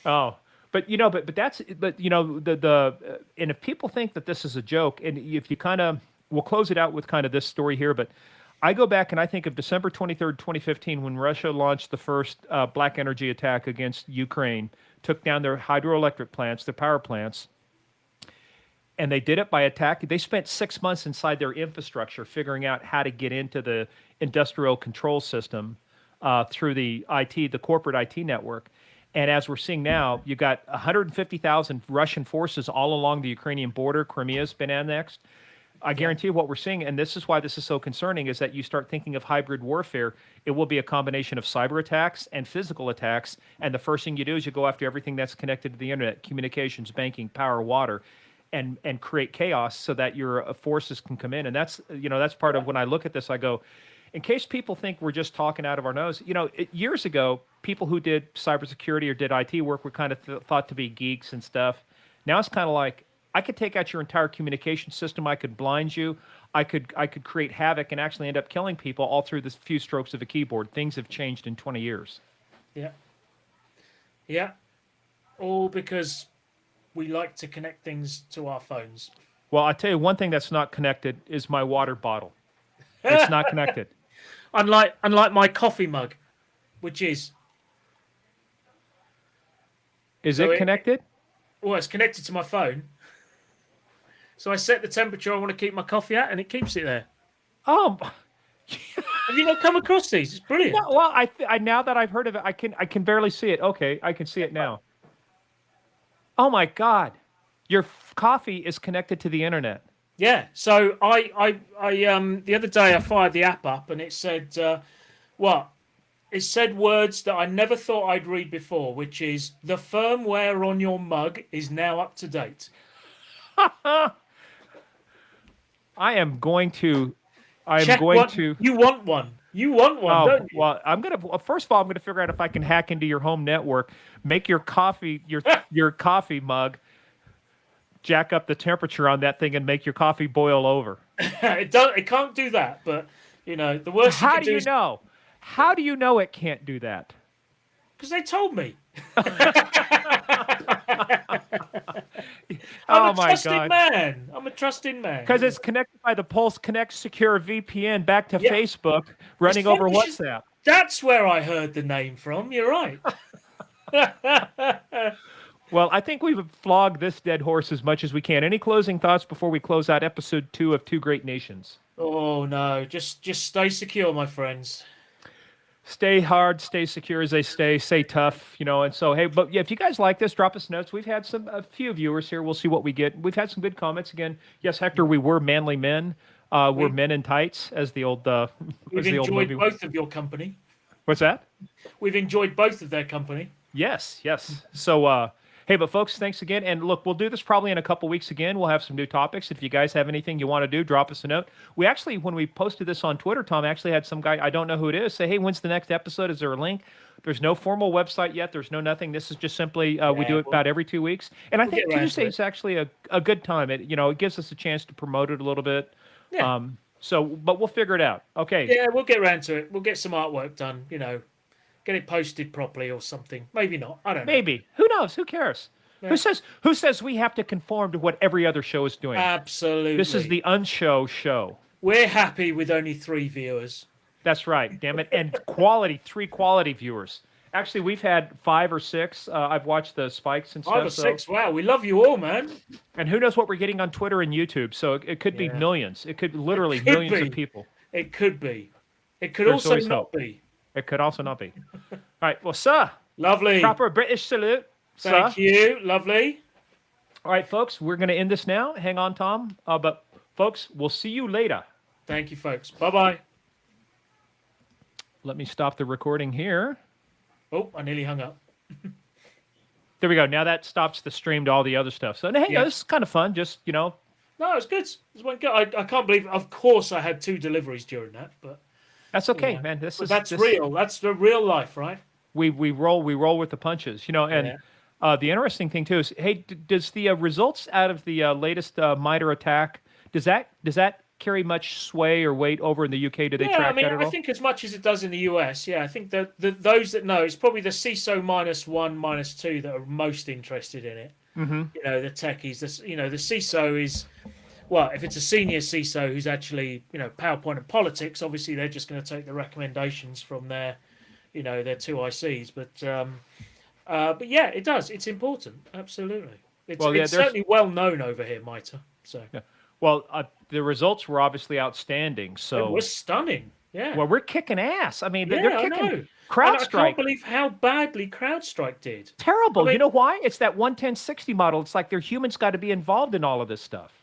oh, but that's and if people think that this is a joke, and if you we'll close it out with kind of this story here, but I go back and I think of December 23rd, 2015, when Russia launched the first black energy attack against Ukraine, took down their hydroelectric plants, their power plants, and they did it by attack. They spent 6 months inside their infrastructure figuring out how to get into the industrial control system through the corporate IT network. And as we're seeing now, you got 150,000 Russian forces all along the Ukrainian border. Crimea's been annexed. I Yeah. guarantee you what we're seeing, and this is why this is so concerning, is that you start thinking of hybrid warfare. It will be a combination of cyber attacks and physical attacks. And the first thing you do is you go after everything that's connected to the internet, communications, banking, power, water, and create chaos so that your forces can come in. And that's part of when I look at this, I go, in case people think we're just talking out of our nose, years ago, people who did cybersecurity or did IT work were kind of thought to be geeks and stuff. Now it's kind of like, I could take out your entire communication system. I could blind you. I could create havoc and actually end up killing people all through this few strokes of a keyboard. Things have changed in 20 years. Yeah. Yeah. All because we like to connect things to our phones. Well, I tell you one thing that's not connected is my water bottle. It's not connected. Unlike my coffee mug, which is Is so it connected? it's connected to my phone. So I set the temperature I want to keep my coffee at, and it keeps it there. Oh, Have you not come across these? It's brilliant. no, well, I now that I've heard of it, I can barely see it. Okay, I can see it now. Oh my God, your coffee is connected to the internet. Yeah. So I the other day I fired the app up, and it said what? It said words that I never thought I'd read before, which is the firmware on your mug is now up to date. I am going to. I am Check going what to. you want one. You want one, Oh don't you? well, first of all, I'm gonna figure out if I can hack into your home network, make your your coffee mug, jack up the temperature on that thing, and make your coffee boil over. It can't do that, but the worst you How can do do you is know? How do you know it can't do that? because they told me. I'm Oh a my trusted God! man. I'm a trust in man. Because it's connected by the Pulse Connect Secure VPN back to Yeah. Facebook, running funny over you should- WhatsApp. That's where I heard the name from. You're right. Well, I think we've flogged this dead horse as much as we can. Any closing thoughts before we close out episode 2 of Two Great Nations? Oh no, just stay secure, my friends. Stay hard, stay secure as they stay tough, and so, hey, but yeah, if you guys like this, drop us notes. We've had a few viewers here. We'll see what we get. We've had some good comments again. Yes, Hector, we were manly men. We're men in tights, as the old We've old enjoyed movie. both of your company. What's that? We've enjoyed both of their company. Yes. So, hey, but folks, thanks again. And look, we'll do this probably in a couple weeks again. We'll have some new topics. If you guys have anything you want to do, drop us a note. We actually, when we posted this on Twitter, Tom actually had some guy, I don't know who it is, say, hey, when's the next episode? Is there a link? There's no formal website yet. There's no nothing. This is just simply, we do it about every 2 weeks. And I think Tuesday is actually a good time. It gives us a chance to promote it a little bit. Yeah. But we'll figure it out. Okay. Yeah, we'll get around to it. We'll get some artwork done, get it posted properly or something. Maybe not. I don't know. Maybe. Who knows? Who cares? Yeah. Who says we have to conform to what every other show is doing? Absolutely. This is the unshow show. We're happy with only 3 viewers. That's right, damn it. And 3 quality viewers. Actually, we've had 5 or 6. I've watched the spikes and stuff. 5 or 6. Wow, we love you all, man. And who knows what we're getting on Twitter and YouTube. So it could be millions. It could literally millions of people. It could be. It could There's also always not hope. be. It could also not be. All right, well, sir. Lovely. Proper British salute. Thank you. Lovely. All right, folks, we're going to end this now. Hang on, Tom. But, folks, we'll see you later. Thank you, folks. Bye-bye. Let me stop the recording here. Oh, I nearly hung up. There we go. Now that stops the stream to all the other stuff. So, hey, this is kind of fun. Just, No, it's good. It went good. I can't believe, of course, I had 2 deliveries during that, but that's okay, man. That's real. That's the real life, right? We roll with the punches, and the interesting thing too is, hey, does the results out of the latest MITRE attack, does that carry much sway or weight over in the UK? Do they track that at all? I think as much as it does in the US. Yeah, I think that those that know, it's probably the CISO -1, -2 that are most interested in it. Mm-hmm. The techies. The CISO is, well, if it's a senior CISO who's actually PowerPoint and politics, obviously they're just going to take the recommendations from their 2 ICs. But yeah, it does. It's important. Absolutely. It's certainly well known over here, MITRE. So. Yeah. Well, the results were obviously outstanding. So it was stunning. Yeah. Well, we're kicking ass. I mean, they're kicking. I know. CrowdStrike. I can't believe how badly CrowdStrike did. Terrible. You know why? It's that 11060 model. It's like their humans got to be involved in all of this stuff.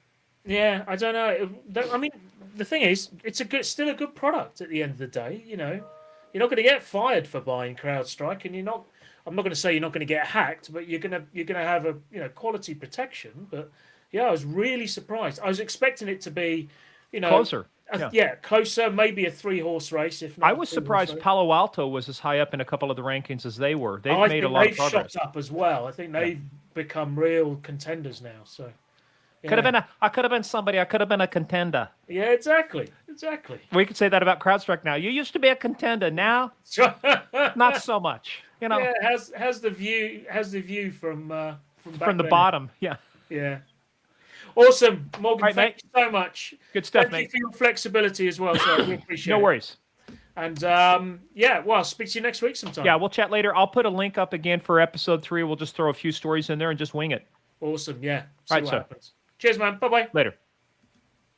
Yeah, I don't know. I mean, the thing is, it's still a good product at the end of the day. You're not going to get fired for buying CrowdStrike, and you're not. I'm not going to say you're not going to get hacked, but you're going to have a quality protection. But yeah, I was really surprised. I was expecting it to be, closer. Closer, maybe a 3-horse race. If not, I was surprised Palo Alto was as high up in a couple of the rankings as they were. They've made a lot of progress. Shot up as well. I think they've become real contenders now. So I could have been somebody. I could have been a contender. Yeah, exactly. We could say that about CrowdStrike now. You used to be a contender. Now, not so much. Yeah, how's the view from the bottom? Yeah. Yeah. Awesome, Morgan. Right, thank you so much. Good stuff, mate. Thank you for your flexibility as well. So we appreciate it. No worries. And I'll speak to you next week sometime. Yeah, we'll chat later. I'll put a link up again for episode 3. We'll just throw a few stories in there and just wing it. Awesome. Yeah. See what happens. Cheers, man. Bye-bye. Later.